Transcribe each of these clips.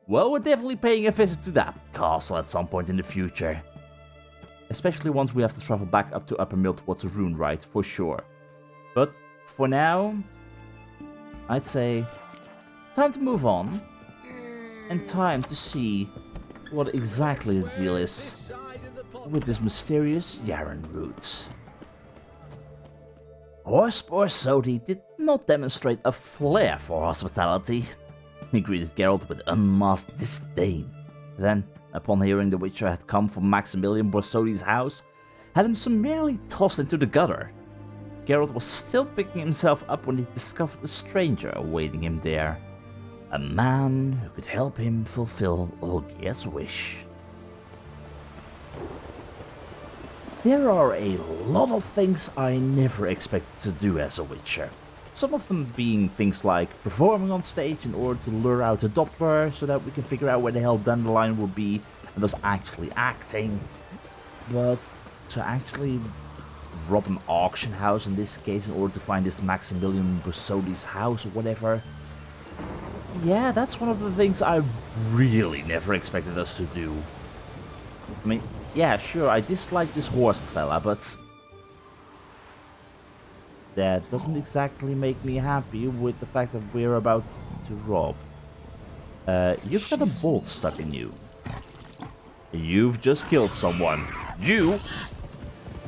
Well, we're definitely paying a visit to that castle at some point in the future. Especially once we have to travel back up to Upper Mill towards the Rune Rite, for sure. But for now, I'd say time to move on. And time to see what exactly the deal is with this mysterious Yaren route. HoS Borsodi did not demonstrate a flair for hospitality. He greeted Geralt with unmasked disdain. Then, upon hearing the Witcher had come from Maximillian Borsodi's house, had him summarily tossed into the gutter. Geralt was still picking himself up when he discovered a stranger awaiting him there. A man who could help him fulfill Olgier's wish. There are a lot of things I never expected to do as a Witcher. Some of them being things like performing on stage in order to lure out a Doppler so that we can figure out where the hell Dandelion will be, and thus actually acting. But to actually rob an auction house in this case in order to find this Maximillian Borsodi's house or whatever. Yeah, that's one of the things I really never expected us to do. I mean, yeah, sure, I dislike this HORST fella, but that doesn't exactly make me happy with the fact that we're about to rob. You've got a bolt stuck in you. You've just killed someone. You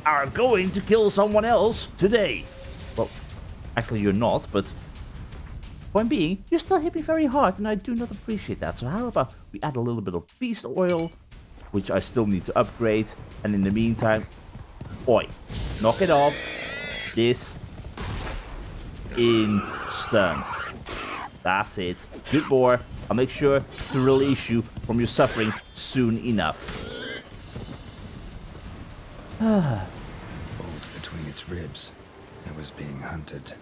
are going to kill someone else today. Well, actually you're not, but point being, you still hit me very hard and I do not appreciate that. So how about we add a little bit of beast oil, which I still need to upgrade, and in the meantime, oi, knock it off. This instant. That's it. Good boy. I'll make sure to release you from your suffering soon enough. Bolt between its ribs. It was being hunted.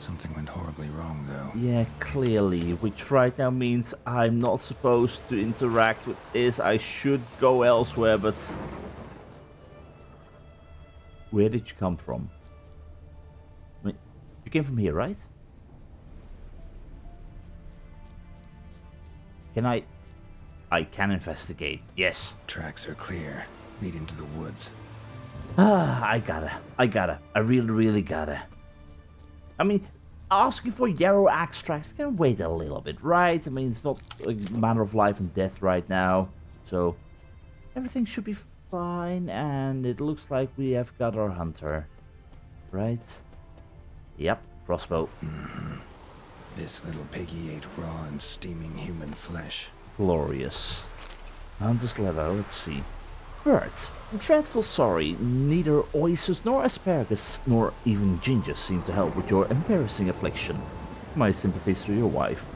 Something went horribly wrong, though. Yeah, clearly. Which right now means I'm not supposed to interact with this. I should go elsewhere, but where did you come from? I mean, you came from here, right? Can I can investigate. Yes. Tracks are clear, leading to the woods. I gotta. I really gotta. I mean, asking for yarrow extract can wait a little bit, right? I mean, it's not a matter of life and death right now. So, everything should be fine. And it looks like we have got our hunter. Right? Yep, crossbow. This little piggy ate raw and steaming human flesh. Glorious. Hunter's leather, let's see. Birds. Dreadful sorry, neither oysters nor asparagus nor even ginger seem to help with your embarrassing affliction. My sympathies to your wife.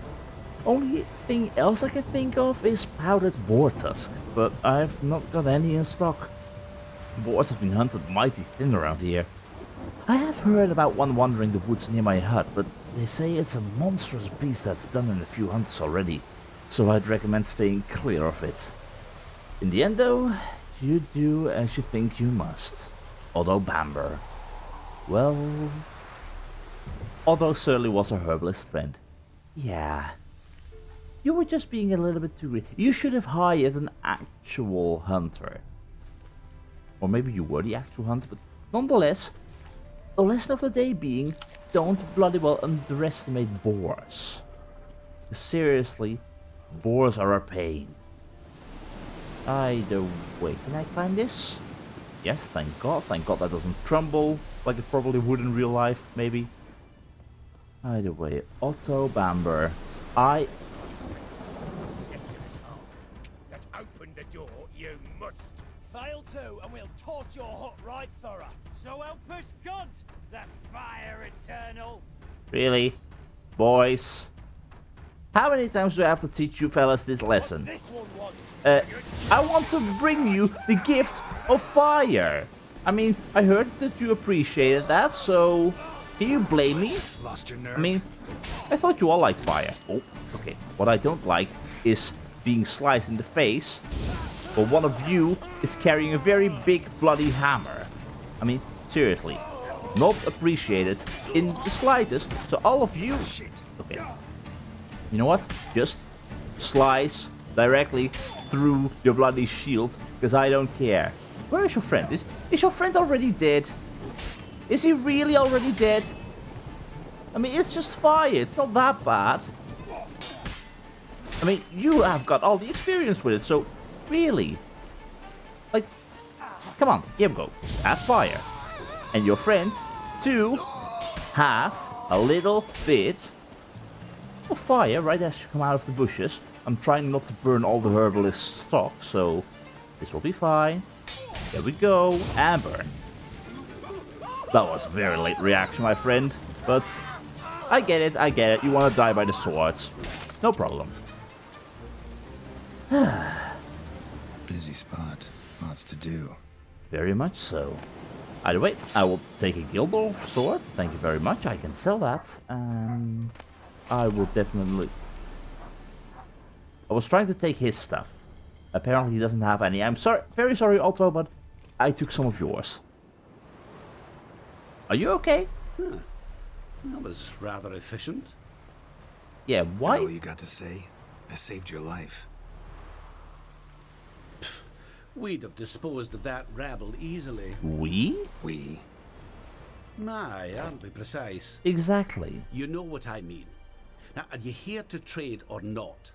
Only thing else I can think of is powdered boar tusk, but I've not got any in stock. Boars have been hunted mighty thin around here. I have heard about one wandering the woods near my hut, but they say it's a monstrous beast that's done in a few hunts already, so I'd recommend staying clear of it. In the end though, you do as you think you must. Although Bamber, well, although certainly was a herbalist friend. Yeah, you were just being a little bit too you should have hired an actual hunter. Or maybe you were the actual hunter, but nonetheless, the lesson of the day being, don't bloody well underestimate boars. Seriously, boars are a pain. Either way, can I climb this? Yes, thank God that doesn't crumble like it probably would in real life, maybe. Either way, Otto Bamber. Get to this hole. That open the door, you must. Fail to, and we'll torch your hut right thorough. So help us God, the fire eternal. Really? Boys? How many times do I have to teach you fellas this lesson? This one wants. I want to bring you the gift of fire. I mean, I heard that you appreciated that, so can you blame me? Lost your nerve? I mean, I thought you all liked fire. Oh, okay. What I don't like is being sliced in the face, but one of you is carrying a very big bloody hammer. I mean, seriously. Not appreciated in the slightest. So all of you... Okay. You know what? Just slice directly through your bloody shield, because I don't care. Where is your friend? Is your friend already dead? Is he really already dead? I mean, it's just fire. It's not that bad. I mean, you have got all the experience with it, so really. Like, come on, here we go. Have fire. And your friend, too, have a little bit of fire right as you come out of the bushes. I'm trying not to burn all the herbalist stock, so this will be fine. There we go, and burn. That was a very late reaction, my friend, but I get it, I get it. You want to die by the swords. No problem. Busy spot. Lots to do. Very much so. Either way, I will take a Gilbor sword. Thank you very much. I can sell that. And I will definitely... I was trying to take his stuff. Apparently he doesn't have any. I'm sorry, very sorry, Otto, but I took some of yours. Are you okay? Huh. That was rather efficient. Yeah, why? All you got to say? I saved your life. We'd have disposed of that rabble easily. We? We? My, aren't we precise? Exactly. You know what I mean. Now, are you here to trade or not?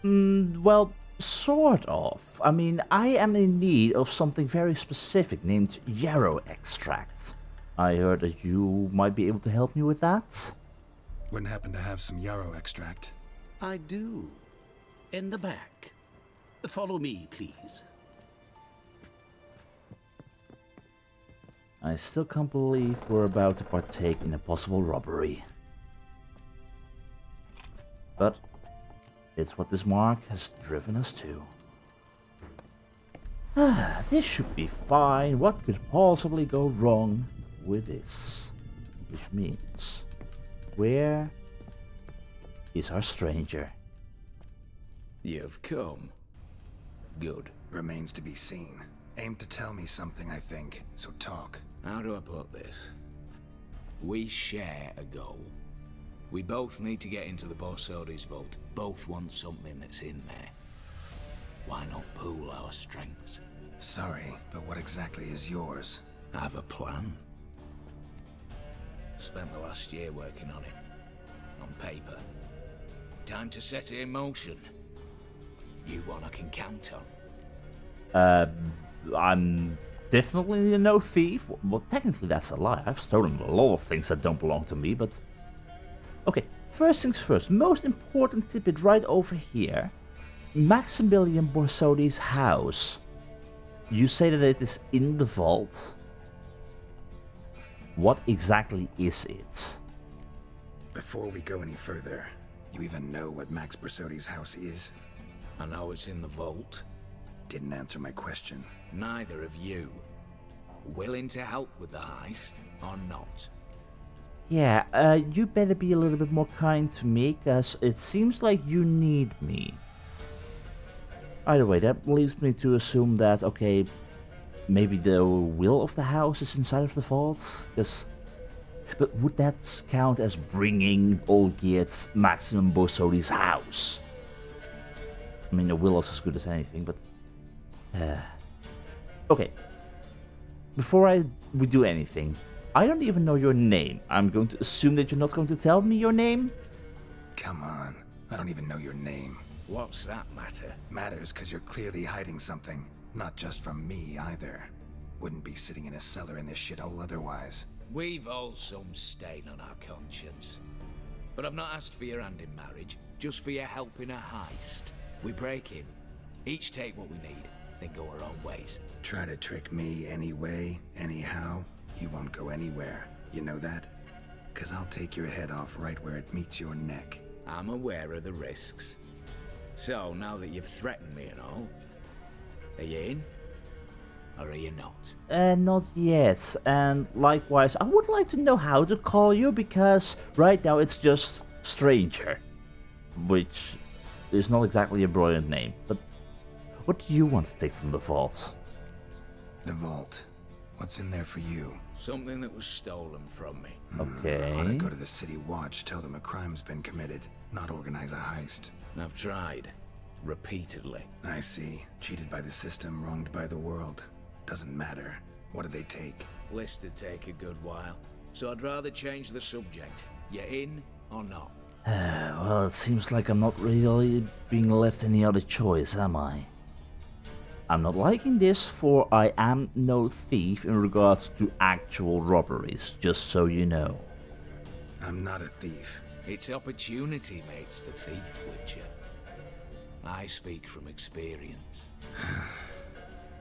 Well, sort of. I mean, I am in need of something very specific named yarrow extract. I heard that you might be able to help me with that. Wouldn't happen to have some yarrow extract. I do. In the back. Follow me, please. I still can't believe we're about to partake in a possible robbery. But it's what this mark has driven us to. This should be fine. What could possibly go wrong with this? Which means, where is our stranger? You've come. Good. Remains to be seen. Aim to tell me something, I think. So talk. How do I put this? We share a goal. We both need to get into the Borsodi's vault. Both want something that's in there. Why not pool our strengths? Sorry, but what exactly is yours? I have a plan. Spent the last year working on it. On paper. Time to set it in motion. You one I can count on. I'm definitely no thief. Well, technically that's a lie. I've stolen a lot of things that don't belong to me, but... Okay, first things first. Most important tidbit right over here. Maximillian Borsodi's house. You say that it is in the vault. What exactly is it? Before we go any further, you even know what Max Borsodi's house is? I know it's in the vault. Didn't answer my question. Neither of you. Willing to help with the heist, or not? Yeah, you better be a little bit more kind to me, cause it seems like you need me. Either way, that leads me to assume that, okay, maybe the will of the house is inside of the vault? But would that count as bringing Olgierd's Maximum Borsodi's house? I mean, the will is as good as anything, but... Okay. Before we do anything, I don't even know your name. I'm going to assume that you're not going to tell me your name? Come on. I don't even know your name. What's that matter? Matters because you're clearly hiding something. Not just from me, either. Wouldn't be sitting in a cellar in this shithole otherwise. We've all some stain on our conscience. But I've not asked for your hand in marriage, just for your help in a heist. We break in, each take what we need, then go our own ways. Try to trick me anyway, anyhow, you won't go anywhere. You know that? 'Cause I'll take your head off right where it meets your neck. I'm aware of the risks. So, now that you've threatened me and all, are you in? Or are you not? Not yet. And likewise, I would like to know how to call you, because right now it's just Stranger. Which is not exactly a brilliant name. But what do you want to take from the vault? The vault. What's in there for you? Something that was stolen from me. Okay. I ought to go to the city watch, tell them a crime's been committed, not organize a heist. I've tried. Repeatedly. I see. Cheated by the system, wronged by the world. Doesn't matter. What do they take? List to take a good while. So I'd rather change the subject. You in or not? Well, it seems like I'm not really being left any other choice, am I? I'm not liking this, for I am no thief in regards to actual robberies, just so you know. I'm not a thief. It's opportunity makes the thief, Witcher. I speak from experience.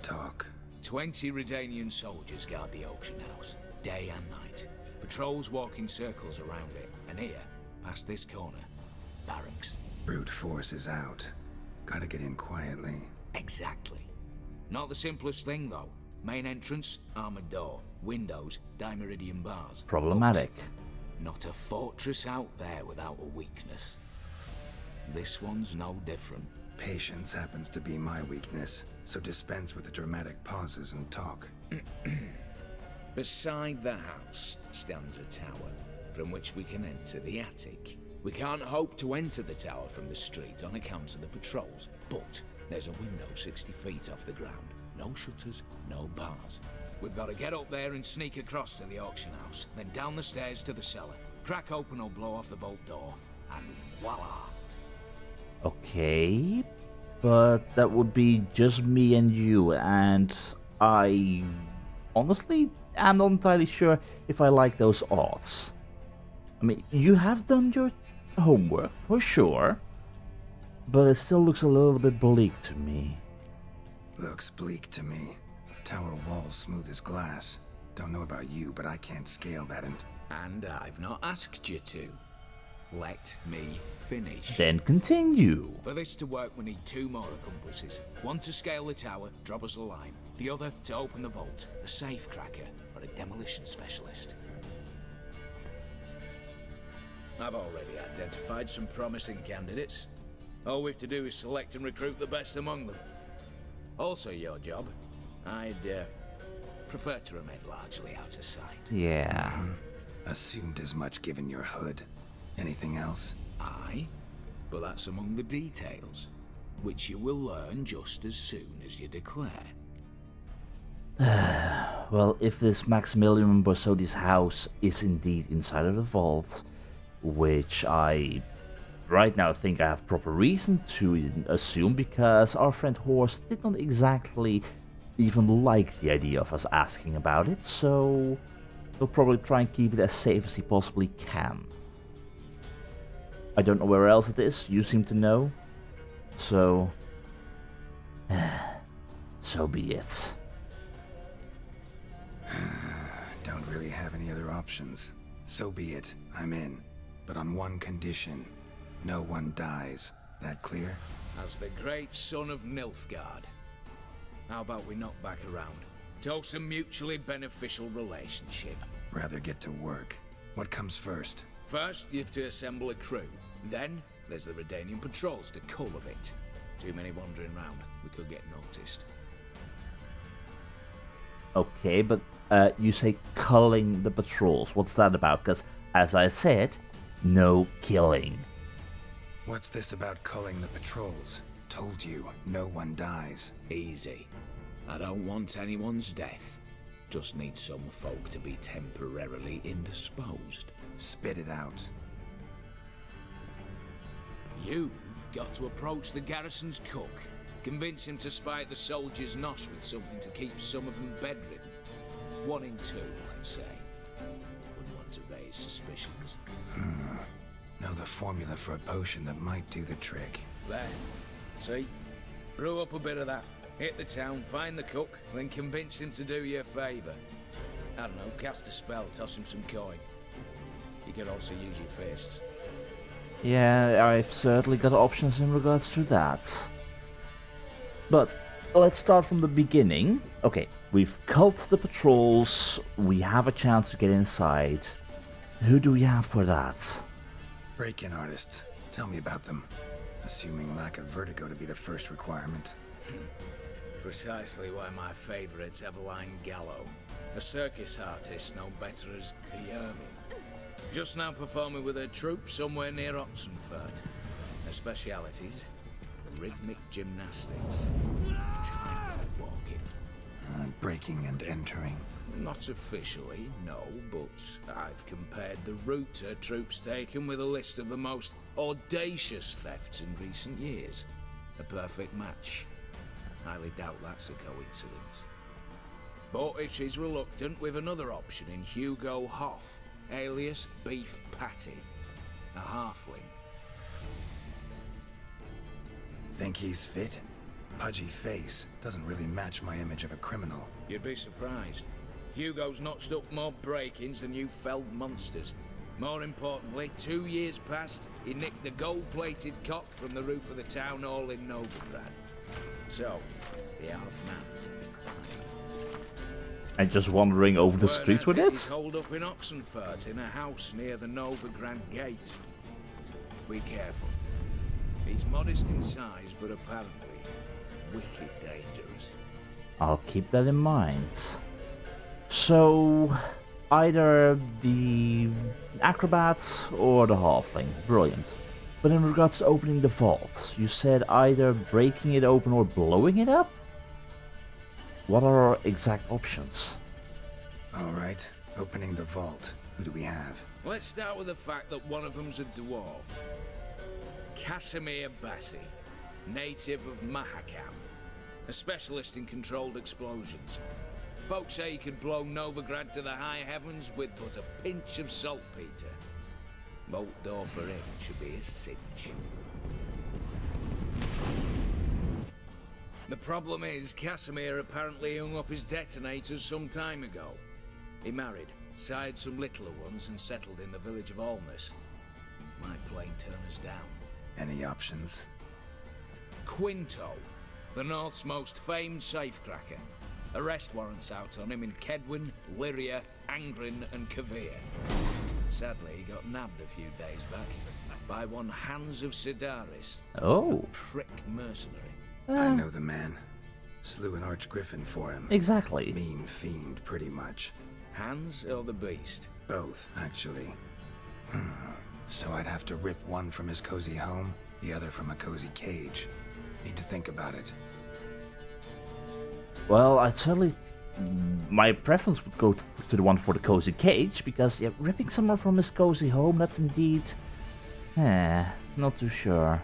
Talk. 20 Redanian soldiers guard the auction house, day and night. Patrols walk in circles around it, and here, past this corner, barracks. Brute force is out. Gotta get in quietly. Exactly. Not the simplest thing, though. Main entrance, armored door. Windows, dimeridian bars. Problematic. But not a fortress out there without a weakness. This one's no different. Patience happens to be my weakness, so dispense with the dramatic pauses and talk. Beside the house stands a tower, from which we can enter the attic. We can't hope to enter the tower from the street on account of the patrols, but there's a window 60 feet off the ground. No shutters, no bars. We've got to get up there and sneak across to the auction house, then down the stairs to the cellar, crack open or blow off the vault door, and voila! Okay, but that would be just me and you, and I honestly am not entirely sure if I like those odds. I mean, you have done your homework, for sure, but it still looks a little bit bleak to me. Looks bleak to me. Tower wall smooth as glass. Don't know about you, but I can't scale that And I've not asked you to. Let me finish. Then continue. For this to work, we need 2 more accomplices. One to scale the tower, drop us a line. The other to open the vault, a safe cracker or a demolition specialist. I've already identified some promising candidates. All we have to do is select and recruit the best among them. Also your job. I'd prefer to remain largely out of sight. Yeah. Assumed as much given your hood. Anything else? Aye, but that's among the details, which you will learn just as soon as you declare. Well, if this Maximillian Borsodi's house is indeed inside of the vault, which I right now think I have proper reason to assume, because our friend HoS did not exactly even like the idea of us asking about it, so he'll probably try and keep it as safe as he possibly can. I don't know where else it is, you seem to know, so so be it. Don't really have any other options. So be it, I'm in. But on one condition. No one dies. That clear? As the great son of Nilfgaard. How about we knock back around? Toast a mutually beneficial relationship. Rather get to work. What comes first? First, you have to assemble a crew. Then, there's the Redanian patrols to cull a bit. Too many wandering round. We could get noticed. Okay, but you say culling the patrols. What's that about? Because, as I said, no killing. What's this about culling the patrols? Told you, no one dies. Easy. I don't want anyone's death. Just need some folk to be temporarily indisposed. Spit it out. You've got to approach the garrison's cook. Convince him to spite the soldiers' nosh with something to keep some of them bedridden. 1 in 2, let's say. Wouldn't want to raise suspicions. Know the formula for a potion that might do the trick. There. See? Brew up a bit of that. Hit the town, find the cook, then convince him to do you a favour. I don't know, cast a spell, toss him some coin. You could also use your fists. Yeah, I've certainly got options in regards to that. But let's start from the beginning. Okay, we've culled the patrols, we have a chance to get inside. Who do we have for that? Break-in artists. Tell me about them. Assuming lack of vertigo to be the first requirement. Precisely why my favourite's Eveline Gallo. A circus artist no better as the Ermine. Just now performing with her troupe somewhere near Oxenfurt. Her specialities? rhythmic gymnastics. Tightrope walking. Breaking and entering. Not officially, no, but I've compared the route her troops taken with a list of the most audacious thefts in recent years. A perfect match. Highly doubt that's a coincidence. But if she's reluctant, we've another option in Hugo Hoth, alias Beef Patty. A halfling. Think he's fit? Pudgy face doesn't really match my image of a criminal. You'd be surprised. Hugo's notched up more break-ins than you felled monsters. More importantly, 2 years past, he nicked the gold-plated cock from the roof of the town hall in Novigrad. So, the half-man's in decline. And just wandering over the streets with He's it? holed up in Oxenfurt in a house near the Novigrad gate. Be careful. He's modest in size, but apparently wicked dangerous. I'll keep that in mind. So, either the acrobat or the halfling. Brilliant. But in regards to opening the vault, you said either breaking it open or blowing it up? What are our exact options? Alright, opening the vault. Who do we have? Let's start with the fact that one of them's a dwarf. Casimir Bassi, native of Mahakam, a specialist in controlled explosions. Folks say he could blow Novigrad to the high heavens with but a pinch of saltpeter. Bolt door for him should be a cinch. The problem is, Casimir apparently hung up his detonators some time ago. He married, sired some littler ones, and settled in the village of Alness. Might plain turn us down. Any options? Quinto, the North's most famed safecracker. Arrest warrants out on him in Kedwin, Lyria, Angrin, and Kavir. Sadly, he got nabbed a few days back by one Hans of Sidaris. Oh. A prick mercenary. I know the man. Slew an archgriffin for him. Exactly. Mean fiend, pretty much. Hans or the beast? Both, actually. So I'd have to rip one from his cozy home, the other from a cozy cage. Need to think about it. Well, I totally... My preference would go to the one for the cozy cage, because yeah, ripping someone from his cozy home, that's indeed... not too sure.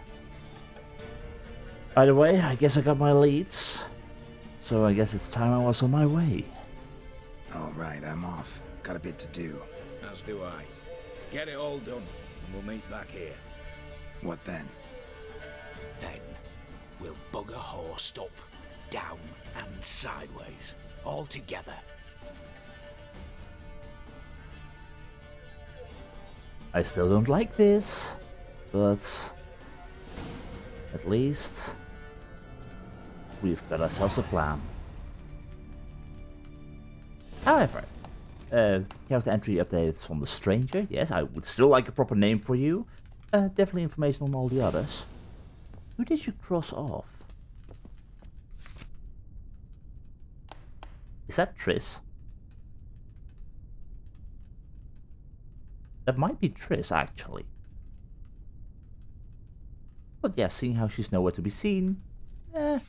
Either way, I guess I got my leads. So I guess it's time I was on my way. Alright, I'm off. Got a bit to do. As do I. Get it all done, and we'll meet back here. What then? Then we'll bugger HoS up, down and sideways, all together. I still don't like this, but at least we've got ourselves a plan. However, character entry updated from the stranger. Yes, I would still like a proper name for you. Definitely information on all the others. Who did you cross off? Is that Triss? That might be Triss, actually. But yeah, seeing how she's nowhere to be seen, good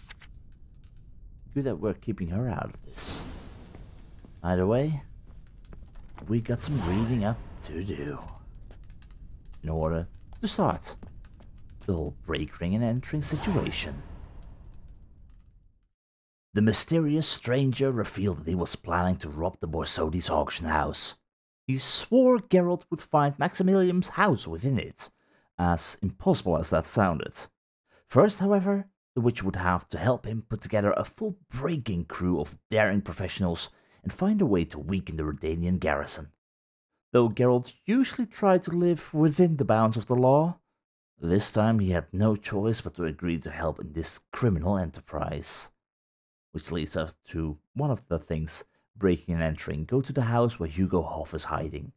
that we're keeping her out of this. Either way, we got some reading up to do in order to start the whole break-ring and entering situation. The mysterious stranger revealed that he was planning to rob the Borsodi's auction house. He swore Geralt would find Maximilian's house within it, as impossible as that sounded. First, however, the witch would have to help him put together a full breaking crew of daring professionals and find a way to weaken the Redanian garrison. Though Geralt usually tried to live within the bounds of the law, this time he had no choice but to agree to help in this criminal enterprise. Which leads us to one of the things: breaking and entering. Go to the house where Hugo Hoff is hiding.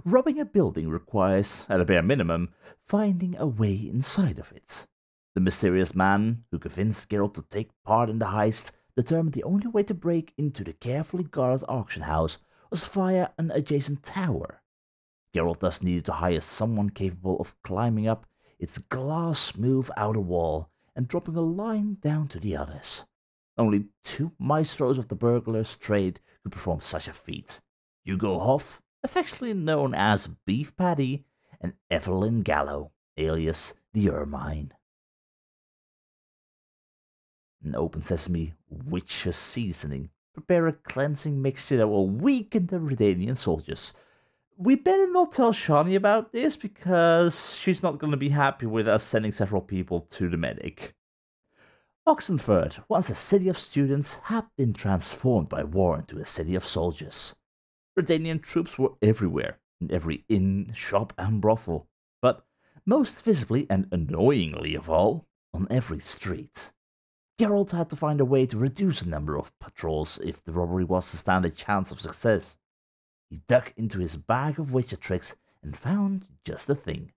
Robbing a building requires, at a bare minimum, finding a way inside of it. The mysterious man who convinced Geralt to take part in the heist determined the only way to break into the carefully guarded auction house was via an adjacent tower. Geralt thus needed to hire someone capable of climbing up its glass-smooth outer wall and dropping a line down to the others. Only two maestros of the burglar's trade could perform such a feat: Hugo Hoff, affectionately known as Beef Patty, and Evelyn Gallo, alias the Ermine. An open sesame witch's seasoning. Prepare a cleansing mixture that will weaken the Redanian soldiers. We better not tell Shani about this, because she's not going to be happy with us sending several people to the medic. Oxenford, once a city of students, had been transformed by war into a city of soldiers. Redanian troops were everywhere, in every inn, shop and brothel, but most visibly and annoyingly of all, on every street. Geralt had to find a way to reduce the number of patrols if the robbery was to stand a chance of success. He dug into his bag of witcher tricks and found just the thing: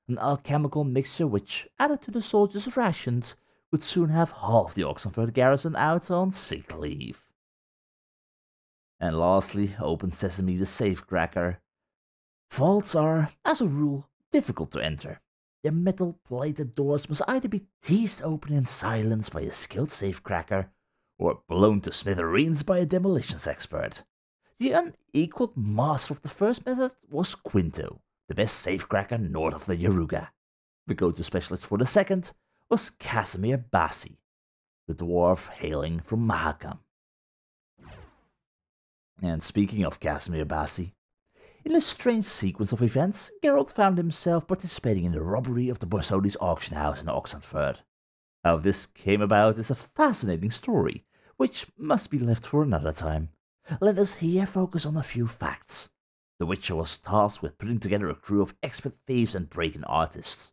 an alchemical mixture which, added to the soldiers' rations, would soon have half the Oxenford garrison out on sick leave. And lastly, open sesame the safecracker. Vaults are, as a rule, difficult to enter. Their metal-plated doors must either be teased open in silence by a skilled safecracker, or blown to smithereens by a demolitions expert. The unequaled master of the first method was Quinto, the best safecracker north of the Yaruga. The go-to specialist for the second was Casimir Bassi, the dwarf hailing from Mahakam. And speaking of Casimir Bassi, in a strange sequence of events, Geralt found himself participating in the robbery of the Borsodi's auction house in Oxenford. How this came about is a fascinating story, which must be left for another time. Let us here focus on a few facts. The Witcher was tasked with putting together a crew of expert thieves and break-in artists.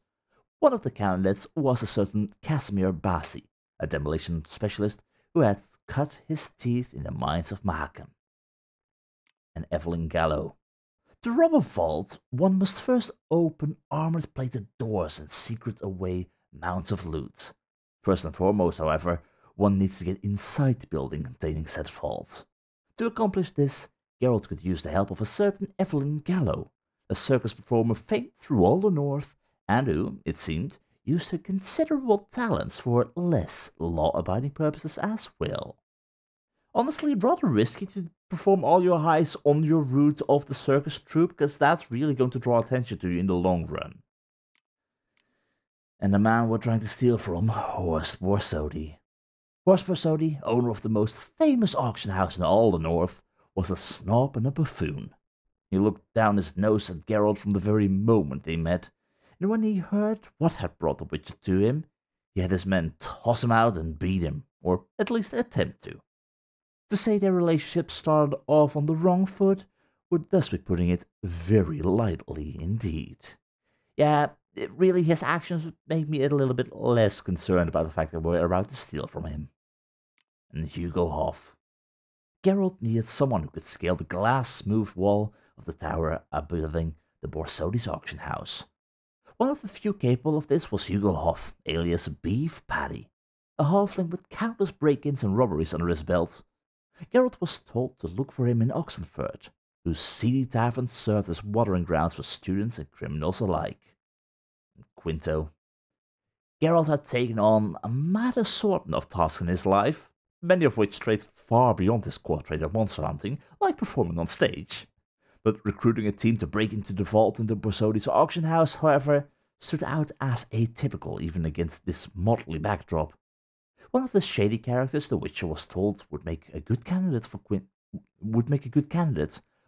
One of the candidates was a certain Casimir Bassi, a demolition specialist who had cut his teeth in the mines of Mahakam. And Evelyn Gallo. To rob a vault, one must first open armored-plated doors and secret away mounds of loot. First and foremost, however, one needs to get inside the building containing said vault. To accomplish this, Geralt could use the help of a certain Evelyn Gallo, a circus performer famed through all the north, and who, it seemed, used her considerable talents for less law-abiding purposes as well. Honestly, rather risky to perform all your heists on your route of the circus troupe, because that's really going to draw attention to you in the long run. And the man we're trying to steal from, HOS Borsodi. HOS Borsodi, owner of the most famous auction house in all the north, was a snob and a buffoon. He looked down his nose at Geralt from the very moment they met, and when he heard what had brought the Witcher to him, he had his men toss him out and beat him, or at least attempt to. To say their relationship started off on the wrong foot would thus be putting it very lightly indeed. Yeah, really his actions would make me a little bit less concerned about the fact that we're about to steal from him. And Hugo Hoff. Geralt needed someone who could scale the glass-smooth wall of the tower abutting the Borsodi's auction house. One of the few capable of this was Hugo Hoff, alias Beef Patty, a halfling with countless break-ins and robberies under his belt. Geralt was told to look for him in Oxenford, whose seedy taverns served as watering grounds for students and criminals alike. Quinto. Geralt had taken on a mad assortment of tasks in his life, many of which strayed far beyond his core trade of monster hunting, like performing on stage. But recruiting a team to break into the vault in the Borsodi's auction house, however, stood out as atypical even against this motley backdrop. One of the shady characters the Witcher was told would make a good candidate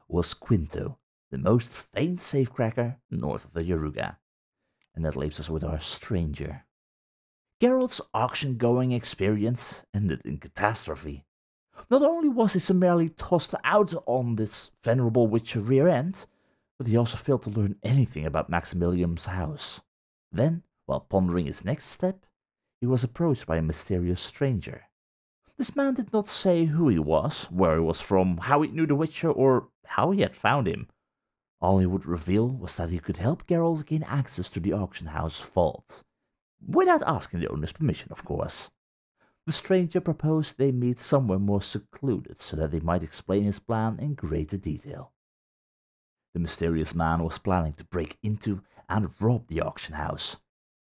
was Quinto, the most famed safecracker north of the Yaruga. And that leaves us with our stranger. Geralt's auction-going experience ended in catastrophe. Not only was he summarily tossed out on this venerable Witcher rear end, but he also failed to learn anything about Maximillian's house. Then, while pondering his next step, he was approached by a mysterious stranger. This man did not say who he was, where he was from, how he knew the Witcher, or how he had found him. All he would reveal was that he could help Geralt gain access to the auction house vault. Without asking the owner's permission, of course. The stranger proposed they meet somewhere more secluded so that he might explain his plan in greater detail. The mysterious man was planning to break into and rob the auction house.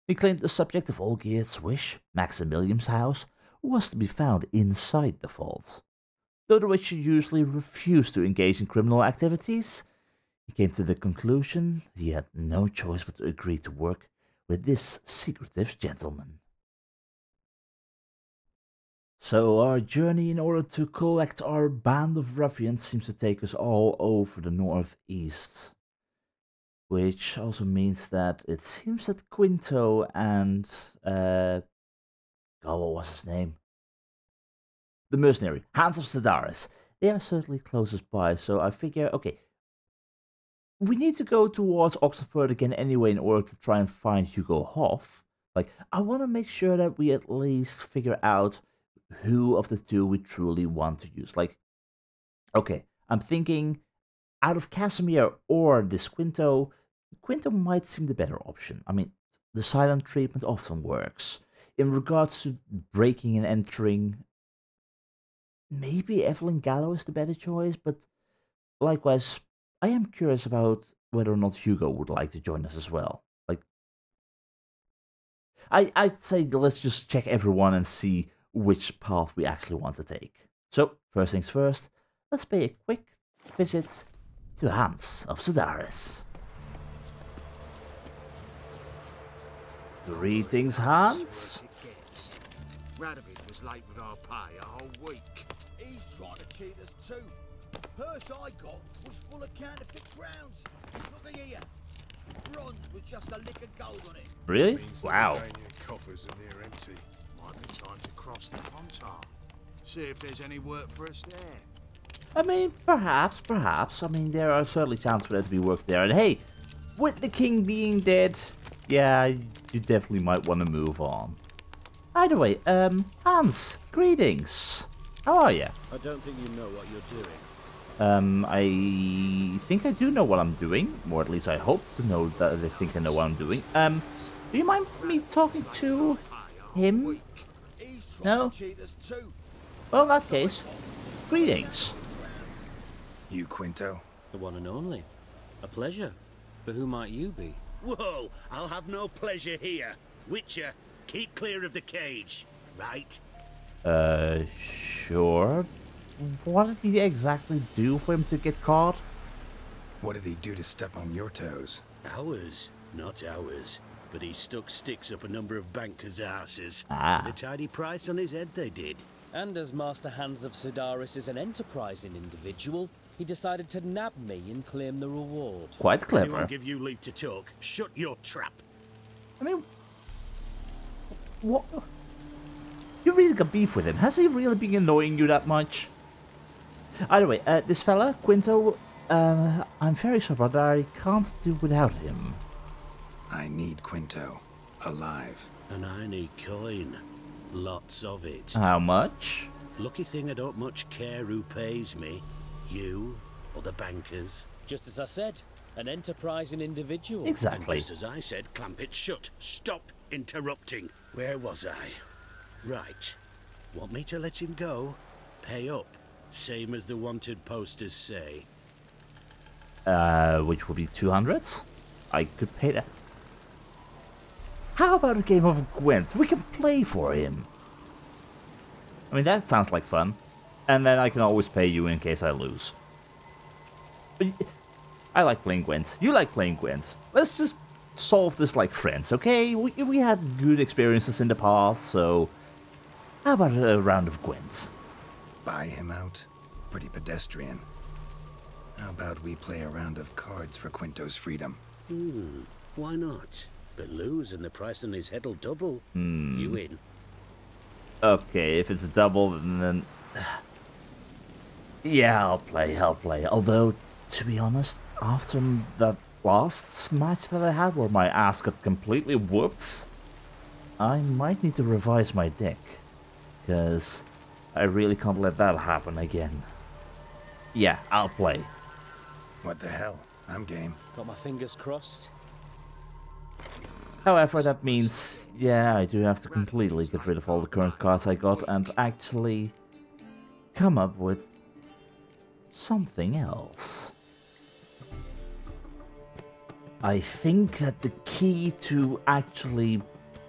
He claimed the subject of all Gear's wish, Maximillian's house, was to be found inside the vault. Though the Witcher usually refused to engage in criminal activities, he came to the conclusion he had no choice but to agree to work with this secretive gentleman. So our journey in order to collect our band of ruffians seems to take us all over the northeast. Which also means that it seems that Quinto and God, what was his name? The mercenary, Hans of Sedaris. They are certainly closest by, so I figure, okay, we need to go towards Oxenford again anyway in order to try and find Hugo Hoff. Like, I want to make sure that we at least figure out who of the two we truly want to use. Like, okay, I'm thinking out of Casimir or this Quinto, Quinto might seem the better option. I mean, the silent treatment often works. In regards to breaking and entering, maybe Evelyn Gallo is the better choice, but likewise, I am curious about whether or not Hugo would like to join us as well. Like, I'd say let's just check everyone and see which path we actually want to take. So, first things first, let's pay a quick visit to Hans of Sedaris. Greetings, Hans. Radovid was late with our pay a whole week. He's trying to cheat us too. Purse I got was full of counterfeit grounds. Look here. Bronze with just a lick of gold on it. Really? Means the Wow. Danian coffers are near empty. Might be time to cross the Pontar. See if there's any work for us there. I mean, perhaps. I mean, there are certainly chances for there to be work there. And hey, with the king being dead, yeah, you definitely might want to move on. Either way, Hans, greetings. How are you? I don't think you know what you're doing. I think I do know what I'm doing, or at least I hope to know that I think I know what I'm doing. Do you mind me talking to him? He's trying No? to cheat us too. Well, in that case, greetings. You, Quinto? The one and only. A pleasure. But who might you be? Whoa, I'll have no pleasure here. Witcher, keep clear of the cage, right? Sure. What did he exactly do for him to get caught? What did he do to step on your toes? Ours, not ours. But he stuck sticks up a number of bankers' asses. Ah. At a tidy price on his head, they did. And as Master Hans of Sedaris is an enterprising individual, he decided to nab me and claim the reward. Quite clever. Anyone give you leave to talk? Shut your trap. I mean, what? You really got beef with him? Has he really been annoying you that much? Either way, this fella, Quinto, I'm very sorry, but I can't do without him. I need Quinto. Alive. And I need coin. Lots of it. How much? Lucky thing I don't much care who pays me. You or the bankers. Just as I said, an enterprising individual. Exactly. And just as I said, clamp it shut. Stop interrupting. Where was I? Right. Want me to let him go? Pay up. Same as the wanted posters say. Which would be 200? I could pay that. How about a game of Gwent? We can play for him. I mean, that sounds like fun. And then I can always pay you in case I lose. But I like playing Gwent. You like playing Gwent. Let's just solve this like friends, okay? We had good experiences in the past, so how about a round of Gwent? Buy him out? Pretty pedestrian. How about we play a round of cards for Quinto's freedom? Why not? But lose and the price on his head'll double. You win. Okay, if it's a double, then... Yeah, I'll play. Although, to be honest, after that last match that I had where my ass got completely whooped, I might need to revise my deck. Because I really can't let that happen again. Yeah, I'll play. What the hell? I'm game. Got my fingers crossed. However, that means, yeah, I do have to completely get rid of all the current cards I got and actually come up with something else. I think that the key to actually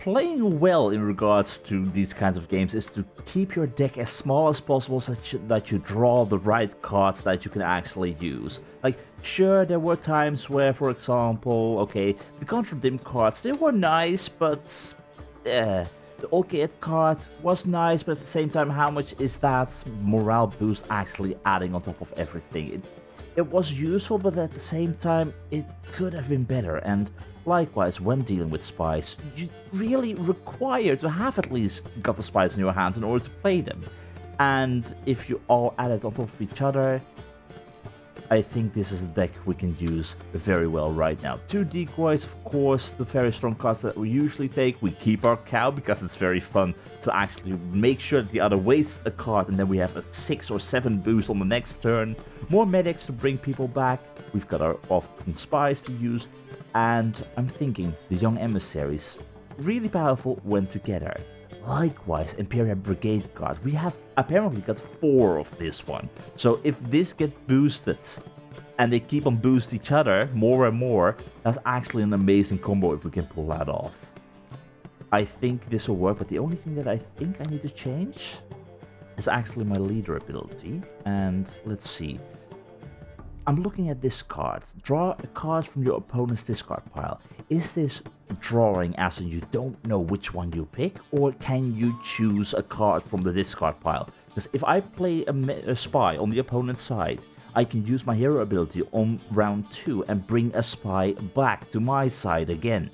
playing well in regards to these kinds of games is to keep your deck as small as possible so that you draw the right cards that you can actually use. Like, sure, there were times where, for example, okay, the Contra Dim cards, they were nice, but the Orchid card was nice, but at the same time, how much is that morale boost actually adding on top of everything? It was useful, but at the same time, it could have been better. And likewise, when dealing with spies, you really require to have at least got the spies in your hands in order to play them. And if you all add it on top of each other, I think this is a deck we can use very well right now. 2 decoys, of course, the very strong cards that we usually take. We keep our cow because it's very fun to actually make sure that the other wastes a card and then we have a 6 or 7 boost on the next turn. More medics to bring people back. We've got our often spies to use. And I'm thinking the young emissaries, really powerful when together. Likewise, Imperial Brigade card. We have apparently got 4 of this one. So if this gets boosted and they keep on boost each other more and more, that's actually an amazing combo if we can pull that off. I think this will work, but the only thing that I think I need to change is actually my leader ability. And let's see. I'm looking at this card. Draw a card from your opponent's discard pile. Is this drawing as in you don't know which one you pick, or can you choose a card from the discard pile? Because if I play a spy on the opponent's side, I can use my hero ability on round 2 and bring a spy back to my side again.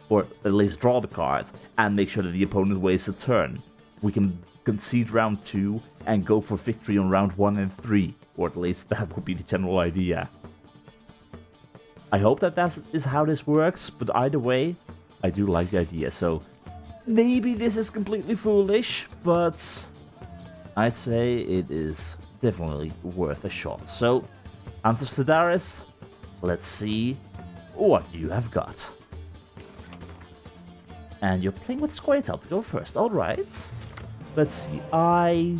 Or at least draw the card and make sure that the opponent wastes a turn. We can concede round 2 and go for victory on round 1 and 3. Or at least that would be the general idea. I hope that is how this works, but either way, I do like the idea. So maybe this is completely foolish, but I'd say it is definitely worth a shot. So, Hans of Sedaris, let's see what you have got. And you're playing with Quinto to go first, alright. Let's see, I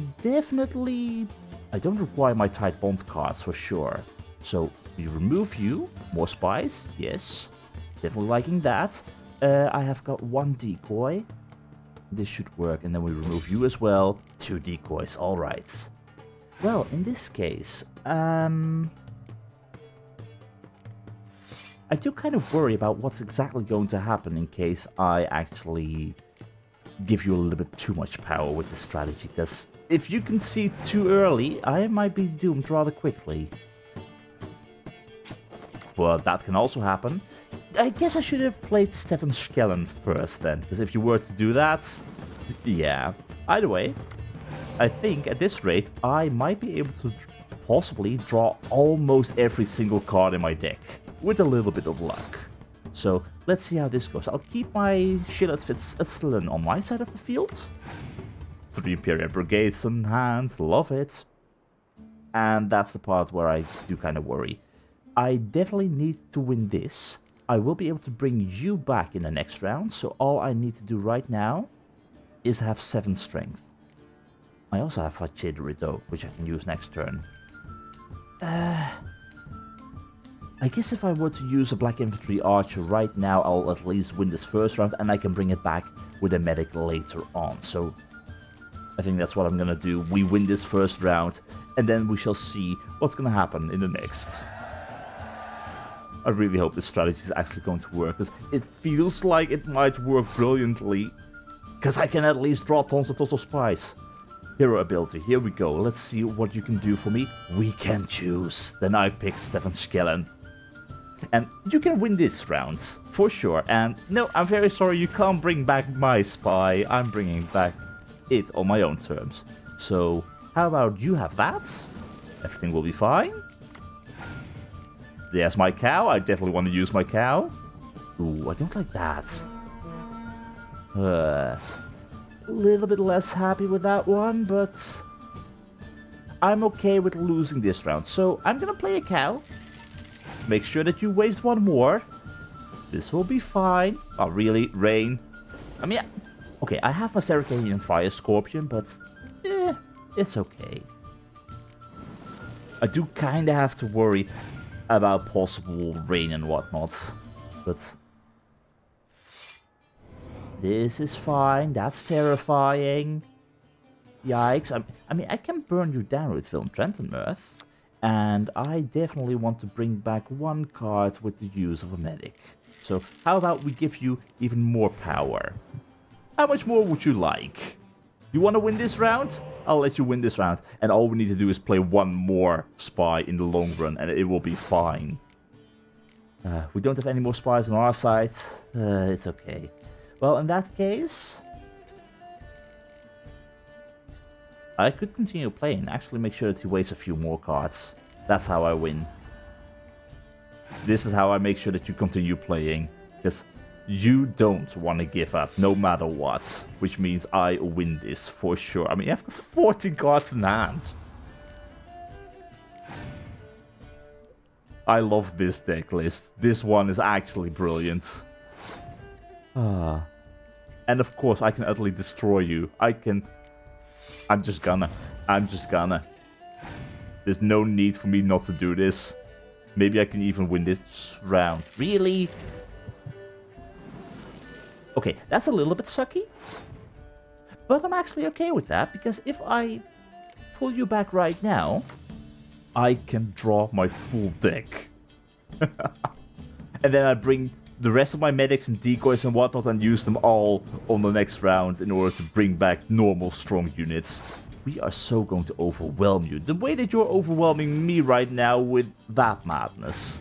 don't require my tight bond cards for sure. So we remove you, more spies, yes, definitely liking that. I have got 1 decoy, this should work, and then we remove you as well, 2 decoys, alright. Well, in this case, I do kind of worry about what's exactly going to happen in case I actually give you a little bit too much power with this strategy, because if you concede too early, I might be doomed rather quickly. Well, that can also happen. I guess I should have played Stefan Skellen first then, because if you were to do that, yeah. Either way, I think at this rate, I might be able to possibly draw almost every single card in my deck, with a little bit of luck. So, let's see how this goes. I'll keep my Shillet Fitzstillen on my side of the field. 3 Imperial Brigades in hand, love it. And that's the part where I do kind of worry. I definitely need to win this. I will be able to bring you back in the next round, so all I need to do right now is have 7 strength. I also have Hachidorito, which I can use next turn. I guess if I were to use a Black Infantry Archer right now, I'll at least win this first round, and I can bring it back with a medic later on. So I think that's what I'm gonna do. We win this first round, and then we shall see what's gonna happen in the next. I really hope this strategy is actually going to work, because it feels like it might work brilliantly. Because I can at least draw tons of spies. Hero ability, here we go. Let's see what you can do for me. We can choose. Then I pick Stefan Skellen. And you can win this round, for sure. And no, I'm very sorry, you can't bring back my spy. I'm bringing back it on my own terms. So, how about you have that? Everything will be fine. There's my cow. I definitely want to use my cow. Ooh, I don't like that. A little bit less happy with that one, but I'm okay with losing this round. So I'm gonna play a cow. Make sure that you waste 1 more. This will be fine. Oh, really? Rain? I mean, okay, I have my Sericanian Fire Scorpion, but it's okay. I do kind of have to worry about possible rain and whatnot, but This is fine. That's terrifying. Yikes. I mean, I can burn you down with Film Trentenmirth. And I definitely want to bring back one card with the use of a medic. So how about we give you even more power? How much more would you like? You want to win this round? I'll let you win this round. And all we need to do is play one more spy in the long run and it will be fine. We don't have any more spies on our side. It's okay. Well, in that case, I could continue playing. Actually make sure that he wastes a few more cards. That's how I win. This is how I make sure that you continue playing. Because you don't want to give up, no matter what. Which means I win this for sure. I mean, you have 14 cards in hand. I love this deck list. This one is actually brilliant. And of course, I can utterly destroy you. I'm just gonna. There's no need for me not to do this. Maybe I can even win this round. Really? Okay, that's a little bit sucky. But I'm actually okay with that, because if I pull you back right now, I can draw my full deck. And then I bring the rest of my medics and decoys and whatnot and use them all on the next round in order to bring back normal strong units. We are so going to overwhelm you. The way that you're overwhelming me right now with that madness.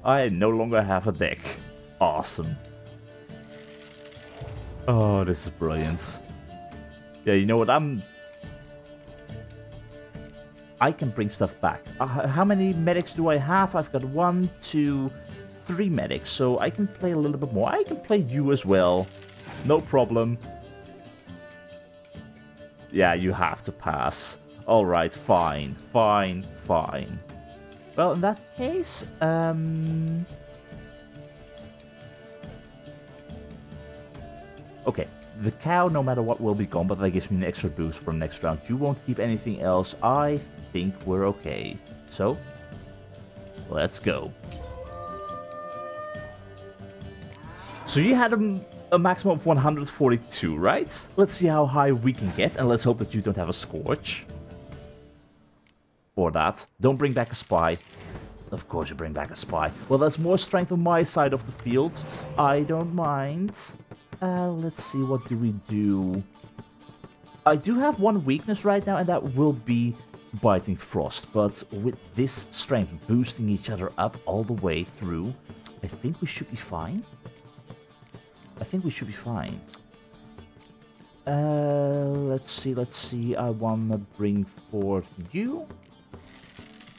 I no longer have a deck. Awesome. Oh, this is brilliant. Yeah, you know what? I can bring stuff back. How many medics do I have? I've got 1, 2, 3 medics, so I can play a little bit more. I can play you as well. No problem. Yeah, you have to pass. Alright, fine. Fine. Well, in that case, okay, the cow, no matter what, will be gone, but that gives me an extra boost for next round. You won't keep anything else. I think we're okay. So, let's go. So you had a maximum of 142, right? Let's see how high we can get, and let's hope that you don't have a Scorch. Or that. Don't bring back a spy. Of course you bring back a spy. Well, there's more strength on my side of the field. I don't mind. Let's see, what do we do? I do have one weakness right now, and that will be Biting Frost. But with this strength boosting each other up all the way through, I think we should be fine. Let's see. I want to bring forth you.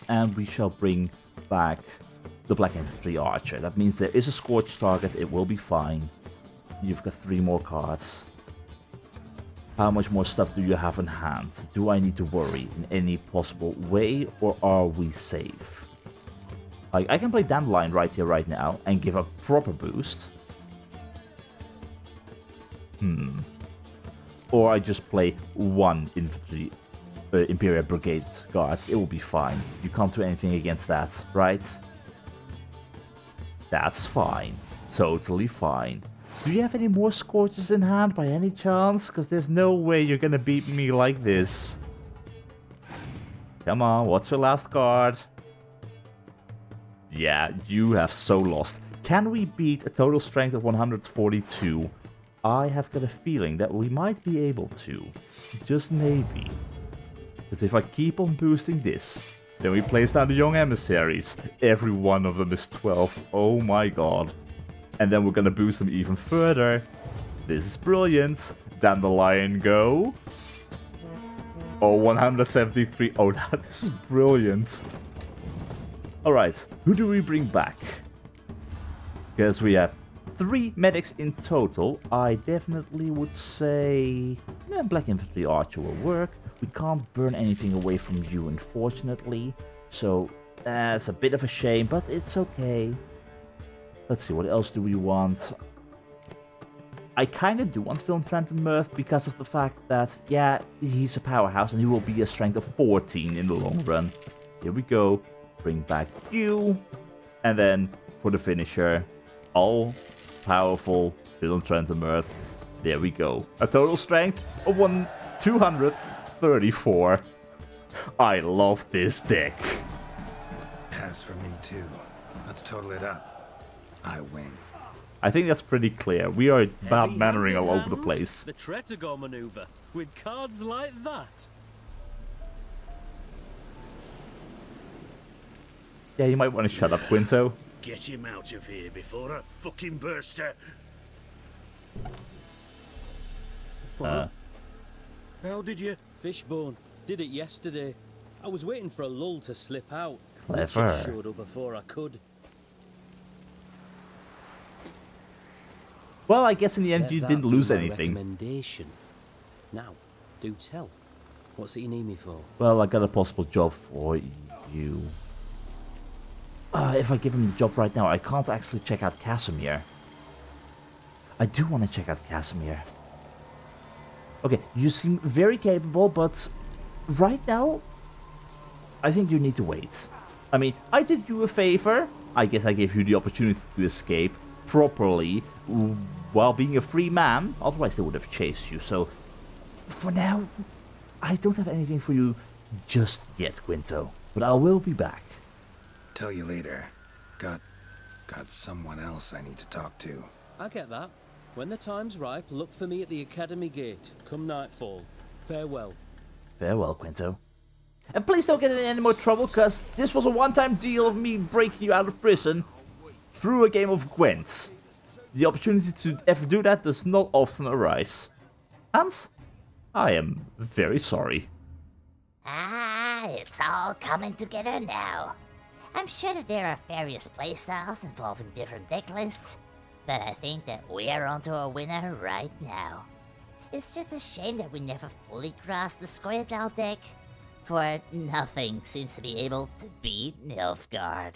And we shall bring back the Black Infantry Archer. That means there is a Scorch target. It will be fine. You've got 3 more cards. How much more stuff do you have in hand? Do I need to worry in any possible way, or are we safe? I can play Dandelion right here, right now, and give a proper boost. Or I just play 1 infantry Imperial Brigade guard. It will be fine. You can't do anything against that, right? That's fine. Totally fine. Do you have any more Scorches in hand by any chance? Because there's no way you're gonna beat me like this. Come on, what's your last card? Yeah, you have so lost. Can we beat a total strength of 142? I have got a feeling that we might be able to. Just maybe. Because if I keep on boosting this, then we place down the young emissaries. Every one of them is 12. Oh my god. And then we're gonna boost them even further. This is brilliant. Dandelion, go. Oh, 173. Oh, that is brilliant. Alright, who do we bring back? Because we have 3 medics in total. I definitely would say Black Infantry Archer will work. We can't burn anything away from you, unfortunately. So that's a bit of a shame, but it's okay. Let's see, what else do we want? I kind of do want Film Trentenmirth because of the fact that, yeah, he's a powerhouse and he will be a strength of 14 in the long run. Here we go. Bring back you. And then for the finisher, I'll powerful Villain Trenton Mirth. There we go. A total strength of 234. I love this deck. Pass for me too. Let's total it up. I win. I think that's pretty clear. We are bad Heavy mannering handed all over the hands, place. The Tretago maneuver with cards like that. Yeah, you might want to shut up, Quinto. Get him out of here before I fucking burst her. How did you? Fishbone. Did it yesterday. I was waiting for a lull to slip out. Clever. Richard showed up before I could. Well, I guess in the end Let you that didn't be lose my anything. Recommendation. Now, do tell. What's it you need me for? Well, I got a possible job for you. If I give him the job right now, I can't actually check out Casimir. I do want to check out Casimir. Okay, you seem very capable, but right now, I think you need to wait. I mean, I did you a favor. I guess I gave you the opportunity to escape properly while being a free man. Otherwise, they would have chased you. So, for now, I don't have anything for you just yet, Quinto. But I will be back. Tell you later. Got someone else I need to talk to. I get that. When the time's ripe, look for me at the Academy Gate. Come nightfall. Farewell. Farewell, Quinto. And please don't get in any more trouble, cause this was a one-time deal of me breaking you out of prison through a game of Gwent. The opportunity to ever do that does not often arise. And I am very sorry. Ah, it's all coming together now. I'm sure that there are various playstyles involving different deck lists, but I think that we're onto a winner right now. It's just a shame that we never fully grasped the Square Doll deck, for nothing seems to be able to beat Nilfgaard.